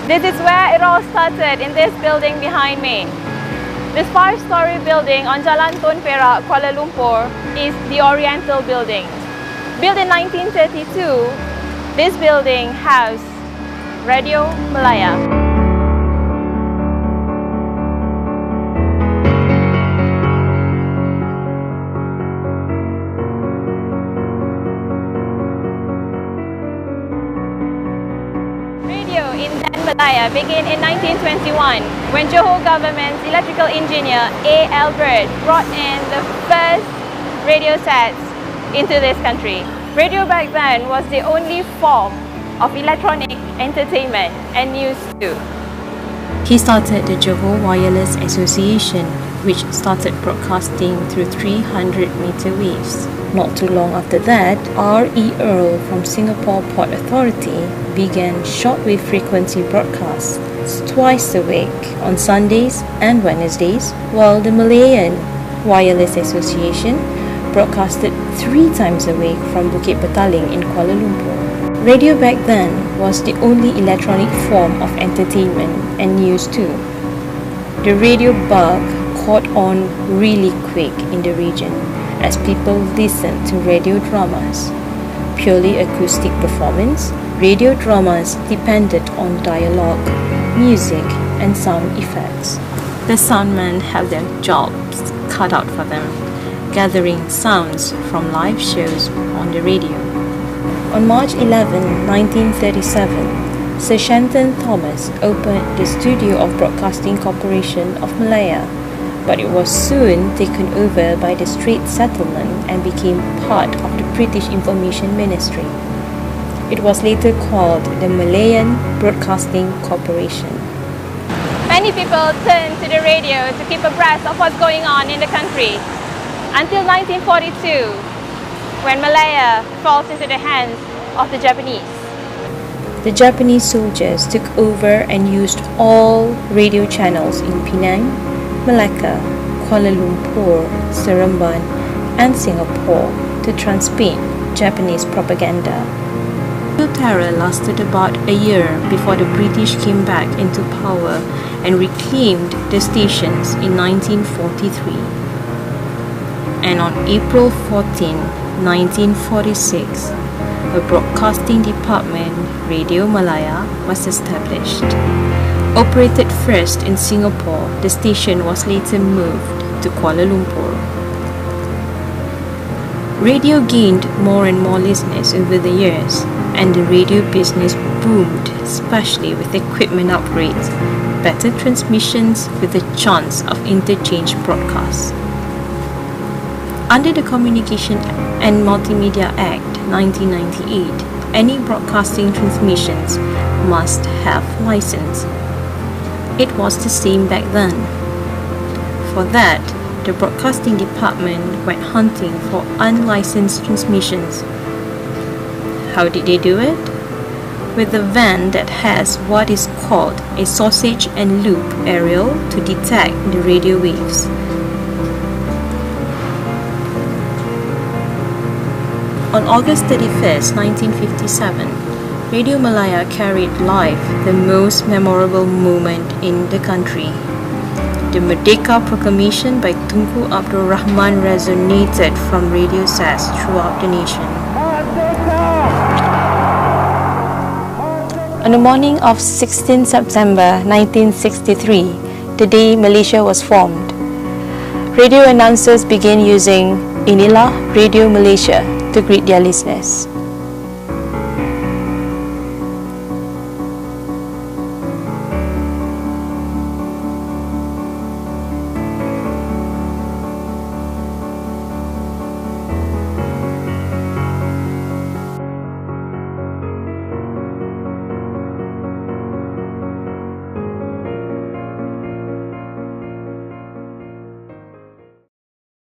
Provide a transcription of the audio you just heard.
This is where it all started, in this building behind me. This 5-story building on Jalan Tun Perak, Kuala Lumpur is the Oriental Building. Built in 1932, this building housed Radio Malaya. Radio in Malaya began in 1921 when Johor government's electrical engineer A. Albert brought in the first radio sets into this country. Radio back then was the only form of electronic entertainment and news too. He started the Johor Wireless Association, which started broadcasting through 300-meter waves. Not too long after that, R.E. Earl from Singapore Port Authority began shortwave frequency broadcasts twice a week on Sundays and Wednesdays, while the Malayan Wireless Association broadcasted 3 times a week from Bukit Betaling in Kuala Lumpur. Radio back then was the only electronic form of entertainment and news too. The radio bug caught on really quick in the region as people listened to radio dramas. Purely acoustic performance, radio dramas depended on dialogue, music, and sound effects. The soundmen have their jobs cut out for them, gathering sounds from live shows on the radio. On March 11, 1937, Sir Shenton Thomas opened the Studio of Broadcasting Corporation of Malaya, but it was soon taken over by the Straits Settlement and became part of the British Information Ministry. It was later called the Malayan Broadcasting Corporation. Many people turned to the radio to keep abreast of what's going on in the country, until 1942, when Malaya falls into the hands of the Japanese. The Japanese soldiers took over and used all radio channels in Penang, Malacca, Kuala Lumpur, Seremban, and Singapore to transmit Japanese propaganda. The terror lasted about a year before the British came back into power and reclaimed the stations in 1943. And on April 14, 1946, a broadcasting department, Radio Malaya, was established. Operated first in Singapore, the station was later moved to Kuala Lumpur. Radio gained more and more listeners over the years, and the radio business boomed, especially with equipment upgrades, better transmissions with the chance of interchange broadcasts. Under the Communication and Multimedia Act 1998, any broadcasting transmissions must have license. It was the same back then. For that, the broadcasting department went hunting for unlicensed transmissions. How did they do it? With a van that has what is called a sausage and loop aerial to detect the radio waves. On August 31st, 1957, Radio Malaya carried live the most memorable moment in the country. The Merdeka Proclamation by Tunku Abdul Rahman resonated from radio sets throughout the nation. On the morning of 16 September 1963, the day Malaysia was formed, radio announcers began using Inilah Radio Malaysia to greet their listeners.